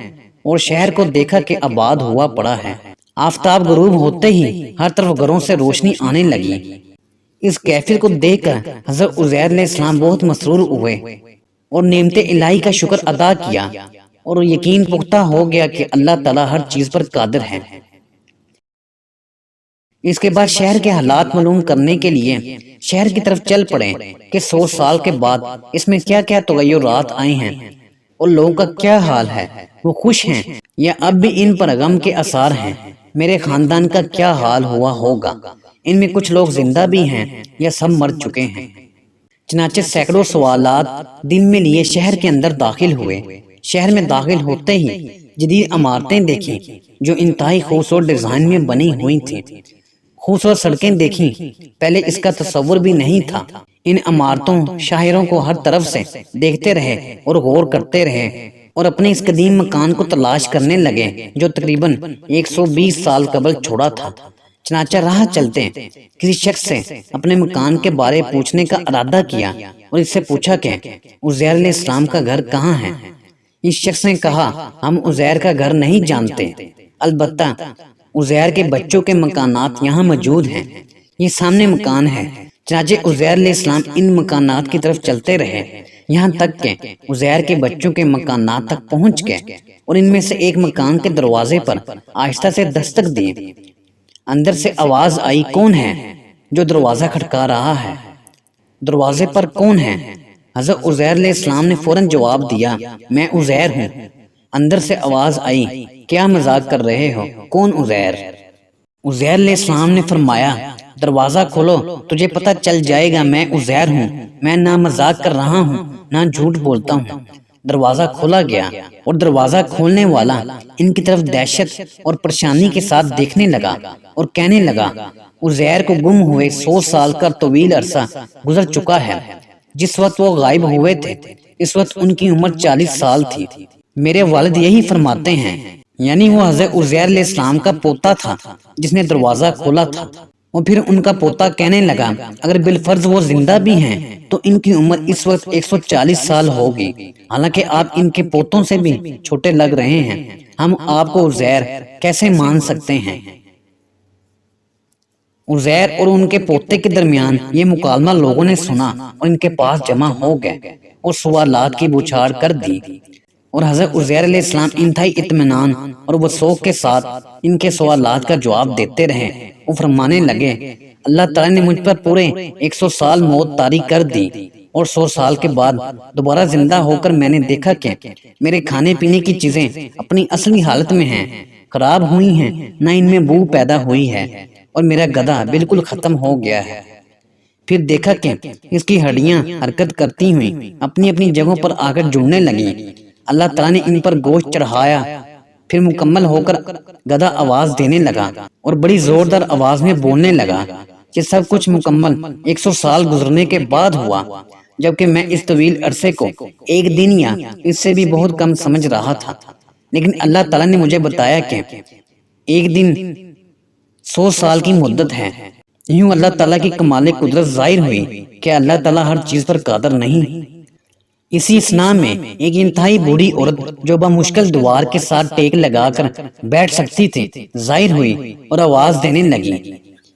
اور شہر کو دیکھا کہ آباد ہوا پڑا ہے۔ آفتاب غروب ہوتے ہی ہر طرف گھروں سے روشنی آنے لگی۔ اس کیفر کو دیکھ کر حضرت عزیر علیہ السلام بہت مسرور ہوئے اور نعمت الہی کا شکر ادا کیا اور یقین پختہ ہو گیا کہ اللہ تعالیٰ ہر چیز پر قادر ہے۔ اس کے بعد شہر کے حالات معلوم کرنے کے لیے شہر کی طرف چل پڑے کہ 100 سال کے بعد اس میں کیا کیا تغیرات آئے ہیں اور لوگوں کا کیا حال ہے، وہ خوش ہیں یا اب بھی ان پر غم کے آثار ہیں، میرے خاندان کا کیا حال ہوا ہوگا، ان میں کچھ لوگ زندہ بھی ہیں یا سب مر چکے ہیں۔ چنانچہ سینکڑوں سوالات دل میں لیے شہر کے اندر داخل ہوئے۔ شہر میں داخل ہوتے ہی جدید عمارتیں دیکھیں جو انتہائی خوبصورت ڈیزائن میں بنی ہوئی تھیں، خوبصورت سڑکیں دیکھیں، پہلے اس کا تصور بھی نہیں تھا۔ ان عمارتوں شاہروں کو ہر طرف سے دیکھتے رہے اور غور کرتے رہے اور اپنے اس قدیم مکان کو تلاش کرنے لگے جو تقریباً 120 سال قبل چھوڑا تھا۔ چنانچہ راہ چلتے کسی شخص سے اپنے مکان کے بارے پوچھنے کا ارادہ کیا اور اس سے پوچھا کہ عزیر علیہ السلام کا گھر کہاں ہے۔ اس شخص نے کہا، ہم عزیر کا گھر نہیں جانتے، البتہ عزیر کے بچوں کے مکانات یہاں موجود ہیں، یہ سامنے مکان ہے۔ چنانچہ عزیر علیہ السلام ان مکانات کی طرف چلتے رہے یہاں تک کہ عزیر کے بچوں کے مکانات تک پہنچ گئے اور ان میں سے ایک مکان کے دروازے پر آہستہ سے دستک دی۔ اندر سے آواز آئی، کون ہے جو دروازہ کھٹکا رہا ہے؟ دروازے پر کون ہے؟ حضرت عزیر علیہ السلام نے فوراً جواب دیا، میں عزیر ہوں۔ اندر سے آواز آئی، کیا مذاق کر رہے ہو، کون عزیر؟ عزیر علیہ السلام نے فرمایا، دروازہ کھولو، تجھے پتہ چل جائے گا میں عزیر ہوں، میں نہ مذاق کر رہا ہوں نہ جھوٹ بولتا ہوں۔ دروازہ کھولا گیا اور دروازہ کھولنے والا ان کی طرف دہشت اور پریشانی کے ساتھ دیکھنے لگا اور کہنے لگا، عزیر کو گم ہوئے 100 سال کا طویل عرصہ گزر چکا ہے۔ جس وقت وہ غائب ہوئے تھے اس وقت ان کی عمر 40 سال تھی۔ میرے والد یہی فرماتے ہیں، یعنی وہ حضرت عزیر علیہ السلام کا پوتا تھا جس نے دروازہ کھولا تھا۔ اور پھر ان کا پوتا کہنے لگا، اگر بالفرض وہ زندہ بھی ہیں تو ان کی عمر اس وقت 140 سال ہوگی، حالانکہ آپ ان کے پوتوں سے بھی چھوٹے لگ رہے ہیں، ہم آپ کو عزیر کیسے مان سکتے ہیں؟ عزیر اور ان کے پوتے کے درمیان یہ مکالمہ لوگوں نے سنا اور ان کے پاس جمع ہو گئے اور سوالات کی بوچھاڑ کر دی، اور حضرت عزیر علیہ السلام انتہائی اطمینان اور وثوق کے ساتھ ان کے سوالات کا جواب دیتے رہے۔ وہ فرمانے لگے، اللہ تعالیٰ نے مجھ پر پورے 100 سال موت طاری کر دی اور 100 سال کے بعد دوبارہ زندہ ہو کر میں نے دیکھا کہ میرے کھانے پینے کی چیزیں اپنی اصلی حالت میں ہیں، خراب ہوئی ہیں، نہ ان میں بو پیدا ہوئی ہے، اور میرا گدھا بالکل ختم ہو گیا ہے۔ پھر دیکھا کہ اس کی ہڈیاں حرکت کرتی ہوئیں اپنی اپنی جگہوں پر آ کر جڑنے لگیں۔ اللہ تعالیٰ نے ان پر گوشت چڑھایا، پھر مکمل ہو کر گدھا آواز دینے لگا اور بڑی زوردار آواز میں بولنے لگا۔ یہ سب کچھ مکمل 100 سال گزرنے کے بعد ہوا، جبکہ میں اس طویل عرصے کو ایک دن یا اس سے بھی بہت کم سمجھ رہا تھا، لیکن اللہ تعالیٰ نے مجھے بتایا کہ ایک دن 100 سال کی مدت ہے۔ یوں اللہ تعالیٰ کی کمال قدرت ظاہر ہوئی کہ اللہ تعالیٰ ہر چیز پر قادر نہیں۔ اسی اثناء میں ایک انتہائی بوڑھی عورت جو بمشکل دوار کے ساتھ ٹیک لگا کر بیٹھ سکتی تھی ظاہر ہوئی اور آواز دینے لگی،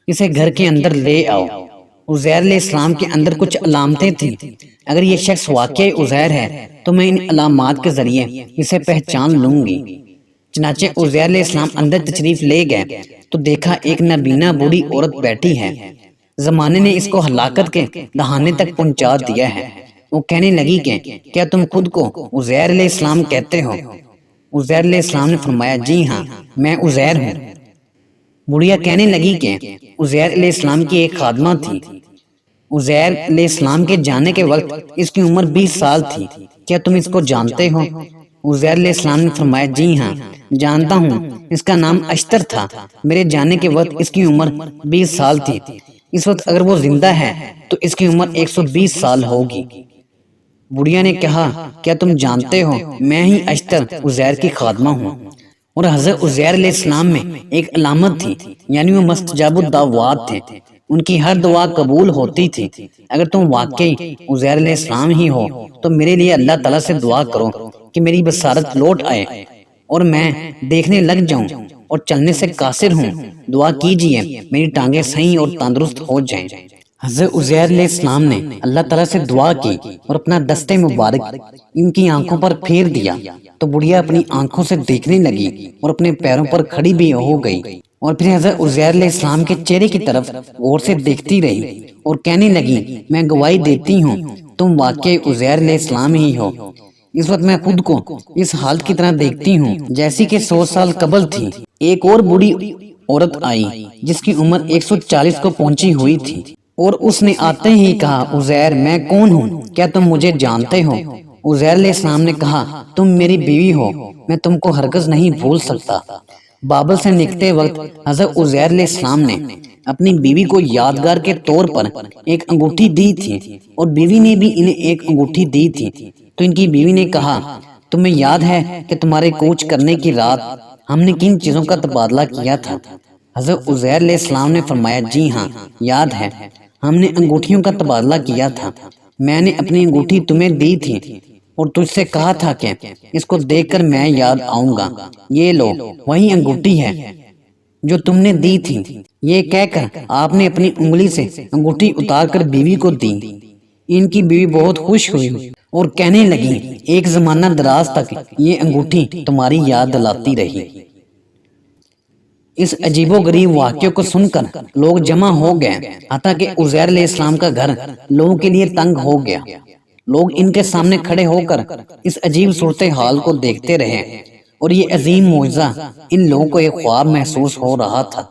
اسے گھر کے اندر لے آؤ۔ عزیر علیہ السلام کے اندر کچھ علامتیں تھیں، اگر یہ شخص واقعی عزیر ہے تو میں ان علامات کے ذریعے اسے پہچان لوں گی۔ چنانچہ عزیر علیہ السلام اندر تشریف لے گئے تو دیکھا ایک نابینا بوڑھی عورت بیٹھی ہے، زمانے نے اس کو ہلاکت کے دہانے تک پہنچا دیا ہے۔ وہ کہنے لگی کہ کیا تم خود کو عزیر علیہ السلام کہتے ہو؟ عزیر علیہ السلام نے فرمایا، جی ہاں میں عزیر ہوں۔ بڑھیا کہنے لگی کہ عزیر علیہ السلام کی ایک خادمہ تھی، عزیر علیہ السلام کے جانے کے وقت اس کی عمر 20 سال تھی، کیا تم اس کو جانتے ہو؟ عزیر علیہ السلام نے فرمایا، جی ہاں جانتا ہوں، اس کا نام اشتر تھا، میرے جانے کے وقت اس کی عمر 20 سال تھی، اس وقت اگر وہ زندہ ہے تو اس کی عمر 120 سال ہوگی۔ بڑھیا نے کہا، کیا تم جانتے ہو میں ہی اشتر عزیر کی خادمہ ہوں؟ اور حضرت عزیر علیہ السلام میں ایک علامت تھی، یعنی وہ مستجاب الدعوات تھے، ان کی ہر دعا قبول ہوتی تھی۔ اگر تم واقعی عزیر علیہ السلام ہی ہو تو میرے لیے اللہ تعالیٰ سے دعا کرو کہ میری بصارت لوٹ آئے اور میں دیکھنے لگ جاؤں اور چلنے سے قاصر ہوں، دعا کیجئے میری ٹانگیں صحیح اور تندرست ہو جائیں۔ حضرت عزیر علیہ السلام نے اللہ تعالیٰ سے دعا کی اور اپنا دست مبارک ان کی آنکھوں پر پھیر دیا تو بڑھیا اپنی آنکھوں سے دیکھنے لگی اور اپنے پیروں پر کھڑی بھی ہو گئی، اور پھر حضرت عزیر علیہ السلام کے چہرے کی طرف غور سے دیکھتی رہی اور کہنے لگی، میں گواہی دیتی ہوں تم واقعی عزیر علیہ السلام ہی ہو۔ اس وقت میں خود کو اس حالت کی طرح دیکھتی ہوں جیسی کہ 100 سال قبل تھی۔ ایک اور بوڑھی عورت آئی جس کی عمر 140 کو پہنچی ہوئی تھی، اور اس نے آتے ہی کہا، عزیر میں کون ہوں، کیا تم مجھے جانتے ہو؟ عزیر علیہ السلام نے کہا، تم میری بیوی ہو، میں تم کو ہرگز نہیں بھول سکتا۔ بابل سے نکلتے وقت حضرت عزیر علیہ السلام نے اپنی بیوی کو یادگار کے طور پر ایک انگوٹھی دی تھی، اور بیوی نے بھی انہیں ایک انگوٹھی دی تھی۔ تو ان کی بیوی نے کہا، تمہیں یاد ہے کہ تمہارے کوچ کرنے کی رات ہم نے کن چیزوں کا تبادلہ کیا تھا؟ حضرت عزیر علیہ السلام نے فرمایا، جی ہاں یاد ہے، ہم نے انگوٹھیوں کا تبادلہ کیا تھا۔ میں نے اپنی انگوٹھی تمہیں دی تھی اور تجھ سے کہا تھا کہ اس کو دیکھ کر میں یاد آؤں گا، یہ لو وہی انگوٹھی ہے جو تم نے دی تھی۔ یہ کہہ کر آپ نے اپنی انگلی سے انگوٹھی اتار کر بیوی کو دی۔ ان کی بیوی بہت خوش ہوئی اور کہنے لگی، ایک زمانہ دراز تک یہ انگوٹھی تمہاری یاد دلاتی رہی۔ اس عجیب و غریب واقعے کو سن کر لوگ جمع ہو گئے، حتیٰ کہ عزیر علیہ السلام کا گھر لوگوں کے لیے تنگ ہو گیا۔ لوگ ان کے سامنے کھڑے ہو کر اس عجیب صورتحال کو دیکھتے رہے، اور یہ عظیم معجزہ ان لوگوں کو ایک خواب محسوس ہو رہا تھا۔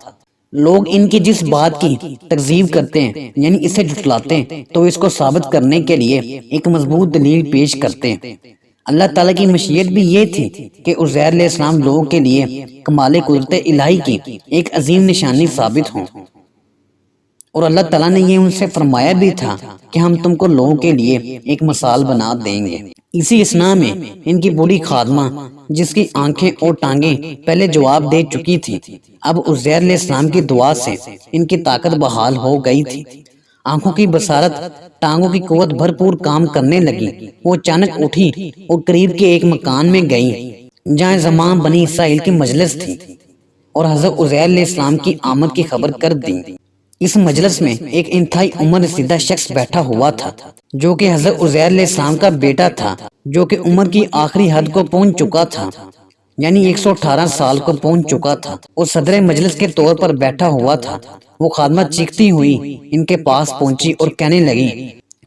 لوگ ان کی جس بات کی تکذیب کرتے ہیں، یعنی اسے جھٹلاتے ہیں، تو اس کو ثابت کرنے کے لیے ایک مضبوط دلیل پیش کرتے ہیں۔ اللہ تعالیٰ کی مشیت بھی یہ تھی کہ عزیر علیہ السلام لوگوں کے لیے کمال قدرت الہی کی ایک عظیم نشانی ثابت ہوں، اور اللہ تعالیٰ نے یہ ان سے فرمایا بھی تھا کہ ہم تم کو لوگوں کے لیے ایک مثال بنا دیں گے۔ اسی اثناء میں ان کی بوڑھی خادمہ جس کی آنکھیں اور ٹانگیں پہلے جواب دے چکی تھی، اب عزیر علیہ السلام کی دعا سے ان کی طاقت بحال ہو گئی تھی۔ آنکھوں کی بصارت، ٹانگوں کی قوت بھرپور کام کرنے لگی۔ وہ اچانک اٹھی اور قریب کے ایک مکان میں گئی جہاں زمان بنی اسرائیل کی مجلس تھی، اور حضرت عزیر علیہ السلام کی آمد کی خبر کر دی۔ اس مجلس میں ایک انتہائی عمر رسیدہ شخص بیٹھا ہوا تھا جو کہ حضرت عزیر علیہ السلام کا بیٹا تھا، جو کہ عمر کی آخری حد کو پہنچ چکا تھا، یعنی 118 سال کو پہنچ چکا تھا، اور صدر مجلس کے طور پر بیٹھا ہوا تھا۔ وہ خادمہ چیختی ہوئی ان کے پاس پہنچی اور کہنے لگی،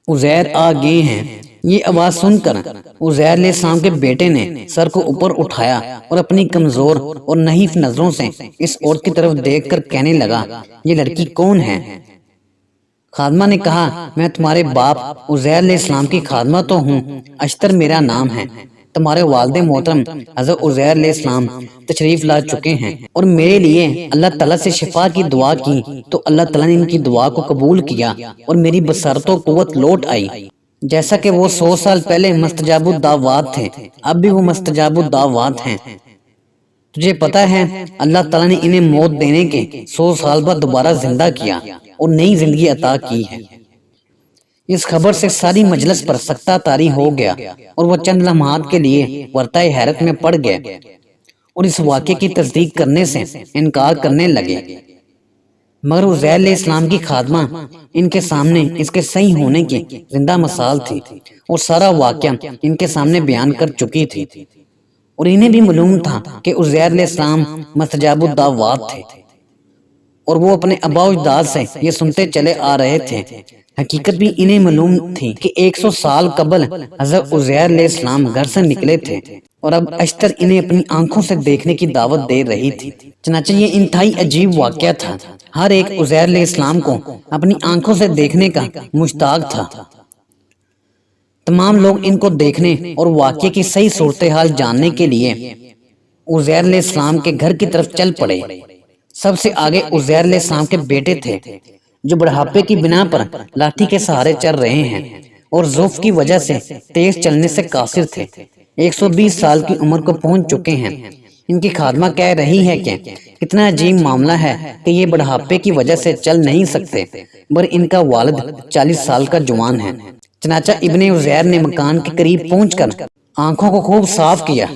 عزیر آ گئے ہیں۔ یہ آواز سن کر عزیر علیہ السلام کے بیٹے نے سر کو اوپر اٹھایا اور اپنی کمزور اور نحیف نظروں سے اس عورت کی طرف دیکھ کر کہنے لگا، یہ لڑکی کون ہے؟ خادمہ نے کہا، میں تمہارے باپ عزیر علیہ السلام کی خادمہ تو ہوں، اشتر میرا نام ہے۔ تمہارے والد محترم حضرت عزیر علیہ السلام تشریف لا چکے ہیں اور میرے لیے اللہ تعالیٰ سے شفا کی دعا کی، تو اللہ تعالیٰ نے ان کی دعا کو قبول کیا اور میری بصارت و قوت لوٹ آئی، جیسا کہ وہ 100 سال پہلے مستجاب الدعوات تھے، اب بھی وہ مستجاب الدعوات ہیں۔ تجھے پتا ہے اللہ تعالیٰ نے انہیں موت دینے کے 100 سال بعد دوبارہ زندہ کیا اور نئی زندگی عطا کی ہے۔ اس خبر سے ساری مجلس پر سکتہ طاری ہو گیا اور وہ چند لمحات کے لیے ورطۂ حیرت میں پڑ گئے اور اس واقعے کی تصدیق کرنے سے انکار کرنے لگے۔ مگر عزیر علیہ السلام کی خادمہ ان کے سامنے اس کے صحیح ہونے کی زندہ مثال تھی اور سارا واقعہ ان کے سامنے بیان کر چکی تھی، اور انہیں بھی معلوم تھا کہ عزیر علیہ السلام مستجاب الدعوات تھے، اور وہ اپنے آباء و اجداد سے یہ سنتے چلے آ رہے تھے۔ حقیقت بھی انہیں معلوم تھی کہ 100 سال قبل حضرت عزیر علیہ السلام گھر سے نکلے تھے، اور اب اشتر انہیں اپنی آنکھوں سے دیکھنے کی دعوت دے رہی تھی۔ چنانچہ یہ انتہائی عجیب واقعہ تھا۔ ہر ایک عزیر علیہ السلام کو اپنی آنکھوں سے دیکھنے کا مشتاق تھا۔ تمام لوگ ان کو دیکھنے اور واقعے کی صحیح صورتحال جاننے کے لیے عزیر علیہ السلام کے گھر کی طرف چل پڑے۔ سب سے آگے عزیر علیہ السلام کے بیٹے تھے، جو بڑھاپے کی بنا پر لاٹھی کے سہارے چل رہے ہیں اور ضعف کی وجہ سے تیز چلنے سے قاصر تھے۔ 120 سال کی عمر کو پہنچ چکے ہیں۔ ان کی خادمہ کہہ رہی ہے کہ کتنا عجیب معاملہ ہے کہ یہ بڑھاپے کی وجہ سے چل نہیں سکتے، مگر ان کا والد 40 سال کا جوان ہے۔ چنانچہ ابن عزیر نے مکان کے قریب پہنچ کر آنکھوں کو خوب صاف کیا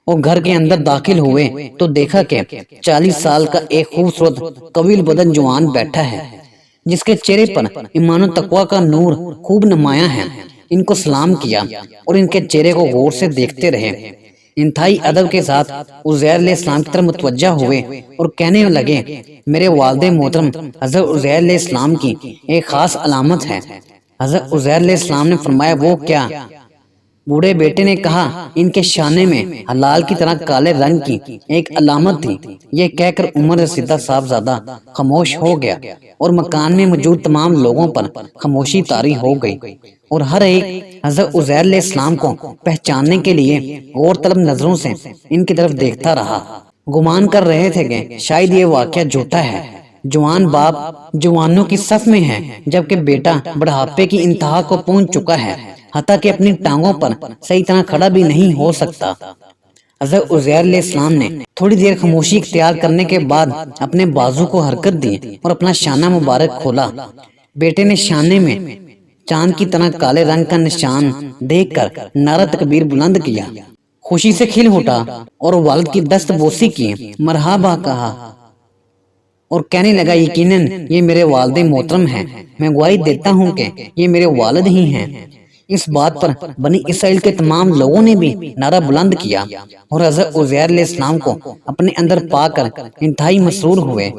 اور گھر کے اندر داخل ہوئے تو دیکھا کہ 40 سال کا ایک خوبصورت طویل بدن جوان بیٹھا ہے، جس کے چہرے پر ایمان و تقوی کا نور خوب نمایاں ہے، ان کو سلام کیا اور ان کے چہرے کو غور سے دیکھتے رہے۔ انتہائی ادب کے ساتھ عزیر علیہ السلام کی طرف متوجہ ہوئے اور کہنے لگے، میرے والد محترم حضرت عزیر علیہ السلام کی ایک خاص علامت ہے۔ حضرت عزیر علیہ السلام نے فرمایا، وہ کیا؟ بوڑھے بیٹے نے کہا، ان کے شانے میں حلال کی طرح کالے رنگ کی ایک علامت تھی۔ یہ کہہ کر عمر رسیدہ صاحبزادہ خاموش ہو گیا اور مکان میں موجود تمام لوگوں پر خاموشی طاری ہو گئی، اور ہر ایک حضرت عزیر علیہ السلام کو پہچاننے کے لیے غور طلب نظروں سے ان کی طرف دیکھتا رہا۔ گمان کر رہے تھے کہ شاید یہ واقعہ جھوٹا ہے۔ جوان باپ جوانوں کی صف میں ہے، جبکہ بیٹا بڑھاپے کی انتہا کو پہنچ چکا ہے، حتیٰ کہ اپنی ٹانگوں پر صحیح طرح کھڑا بھی نہیں ہو سکتا۔ حضرت عزیر علیہ السلام نے تھوڑی دیر خاموشی اختیار کرنے کے بعد اپنے بازو کو حرکت دی اور اپنا شانہ مبارک کھولا۔ بیٹے نے شانے میں چاند کی طرح کالے رنگ کا نشان دیکھ کر نعرہ تکبیر بلند کیا، خوشی سے کھل اٹھا اور والد کی دست بوسی کی، مرحبا کہا اور کہنے لگا، یقیناً یہ میرے والد محترم ہیں، میں گواہی دیتا ہوں کہ یہ میرے والد ہی ہیں۔ اس بات پر بنی اسرائیل کے تمام لوگوں نے بھی نعرہ بلند کیا اور حضرت عزیر علیہ السلام کو اپنے اندر پا کر انتہائی مسرور ہوئے۔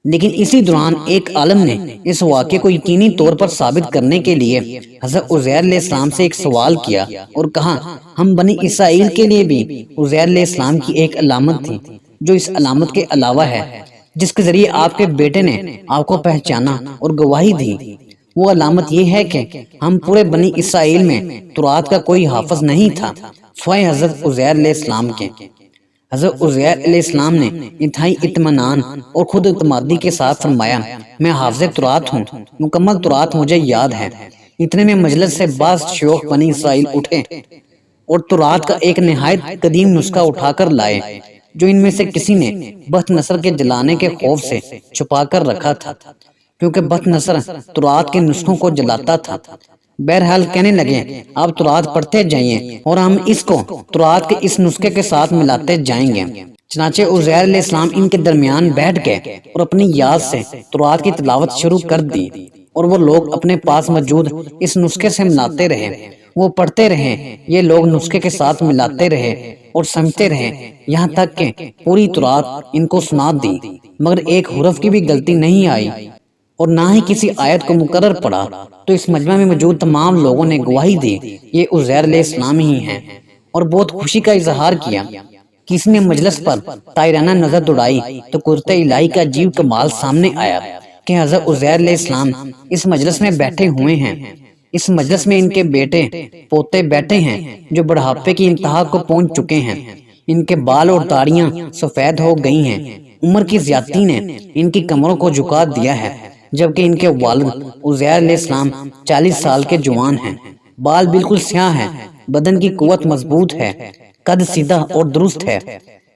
لیکن اسی دوران ایک عالم نے اس واقعے کو یقینی طور پر ثابت کرنے کے لیے حضرت عزیر علیہ السلام سے ایک سوال کیا اور کہا، ہم بنی اسرائیل کے لیے بھی عزیر علیہ السلام کی ایک علامت تھی جو اس علامت کے علاوہ ہے، جس کے ذریعے آپ کے بیٹے نے آپ کو پہچانا اور گواہی دی۔ وہ علامت یہ ہے کہ ہم پورے بنی اسرائیل میں تورات کا کوئی حافظ نہیں تھا سوائے حضرت عزیر علیہ السلام کے۔ حضرت عزیر علیہ السلام نے انتہائی اطمینان اور خود اعتمادی کے ساتھ فرمایا، میں حافظ تورات ہوں، مکمل تورات مجھے یاد ہے۔ اتنے میں مجلس سے بعض شیوخ بنی اسرائیل اٹھے اور تورات کا ایک نہایت قدیم نسخہ اٹھا کر لائے، جو ان میں سے کسی نے بت نصر کے جلانے کے خوف سے چھپا کر رکھا تھا، کیونکہ بت نصر تورات کے نسخوں کو جلاتا تھا۔ بہرحال کہنے لگے، آپ تورات پڑھتے جائیں اور ہم اس کو تورات کے اس نسخے کے ساتھ ملاتے جائیں گے۔ چنانچہ عزیر علیہ السلام ان کے درمیان بیٹھ گئے اور اپنی یاد سے تورات کی تلاوت شروع کر دی، اور وہ لوگ اپنے پاس موجود اس نسخے سے ملاتے رہے۔ وہ پڑھتے رہے، یہ لوگ نسخے کے ساتھ ملاتے رہے اور سمجھتے رہے، یہاں تک کہ پوری تورات ان کو سنا دی، مگر ایک حرف کی بھی غلطی نہیں آئی اور نہ ہی کسی آیت کو مقرر پڑا۔ تو اس مجمع میں موجود تمام لوگوں نے گواہی دی، یہ عزیر علیہ السلام ہی ہیں، اور بہت خوشی کا اظہار کیا۔ کسی نے مجلس پر طائرانہ نظر دوڑائی تو قدرت الہی کا عجیب کمال سامنے آیا کہ حضرت عزیر علیہ السلام اس مجلس میں بیٹھے ہوئے ہیں۔ اس مجلس میں ان کے بیٹے پوتے بیٹھے ہیں جو بڑھاپے کی انتہا کو پہنچ چکے ہیں۔ ان کے بال اور داڑیاں سفید ہو گئی ہیں، عمر کی زیادتی نے ان کی کمروں کو جھکا دیا ہے، جبکہ ان کے والد عزیر علیہ السلام 40 سال کے جوان ہیں۔ بال بالکل سیاہ ہیں، بدن کی قوت مضبوط ہے، قد سیدھا اور درست ہے۔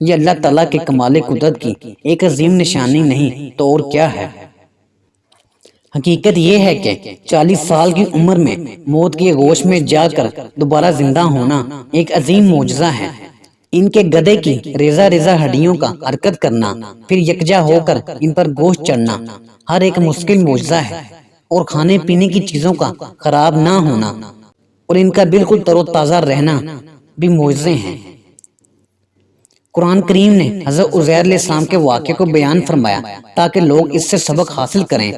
یہ اللہ تعالیٰ کے کمال قدرت کی ایک عظیم نشانی نہیں تو اور کیا ہے۔ حقیقت یہ ہے کہ 40 سال کی عمر میں موت کی آغوش میں جا کر دوبارہ زندہ ہونا ایک عظیم معجزہ ہے۔ ان کے گدھے کی ریزہ ریزہ ہڈیوں کا حرکت کرنا، پھر یکجا ہو کر ان پر گوشت چڑھنا، ہر ایک مشکل معجزہ ہے، اور کھانے پینے کی چیزوں کا خراب نہ ہونا اور ان کا بالکل تر و تازہ رہنا بھی معجزے ہیں۔ قرآن کریم نے حضرت عزیر علیہ السلام کے واقعے کو بیان فرمایا تاکہ لوگ اس سے سبق حاصل کریں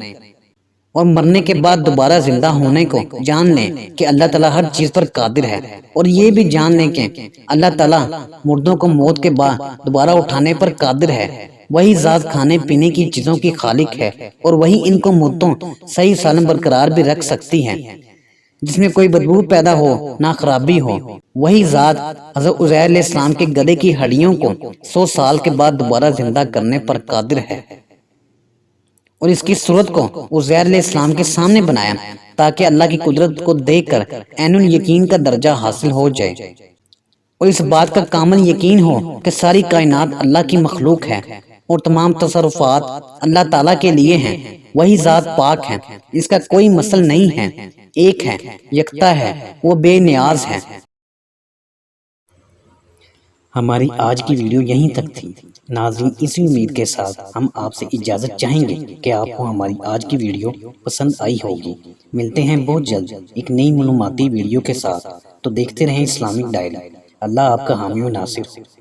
اور مرنے کے بعد دوبارہ زندہ ہونے کو جان لیں کہ اللہ تعالیٰ ہر چیز پر قادر ہے، اور یہ بھی جان لیں کہ اللہ تعالیٰ مردوں کو موت کے بعد دوبارہ اٹھانے پر قادر ہے۔ وہی ذات کھانے پینے کی چیزوں کی خالق ہے، اور وہی ان کو مدتوں صحیح سالم برقرار بھی رکھ سکتی ہے، جس میں کوئی بدبو پیدا ہو نہ خرابی ہو۔ وہی ذات حضرت عزیر علیہ السلام کے گدھے کی ہڈیوں کو 100 سال کے بعد دوبارہ زندہ کرنے پر قادر ہے، اور اس کی صورت کو عزیر علیہ السلام کے سامنے بنایا تاکہ اللہ کی قدرت کو دیکھ کر عین الیقین کا درجہ حاصل ہو جائے، اور اس بات کا کامل یقین ہو کہ ساری کائنات اللہ کی مخلوق ہے اور تمام تصرفات اللہ تعالیٰ کے لیے ہیں۔ وہی ذات پاک ہے، اس کا کوئی مثل نہیں ہے، ایک ہے، یکتا ہے، وہ بے نیاز ہے۔ ہماری آج کی ویڈیو یہیں تک تھی۔ ناظرین اسی امید کے ساتھ ہم آپ سے اجازت چاہیں گے کہ آپ کو ہماری آج کی ویڈیو پسند آئی ہوگی۔ ملتے ہیں بہت جلد ایک نئی معلوماتی ویڈیو کے ساتھ، تو دیکھتے رہیں اسلامک ڈائری۔ اللہ آپ کا حامی و ناصر ہو۔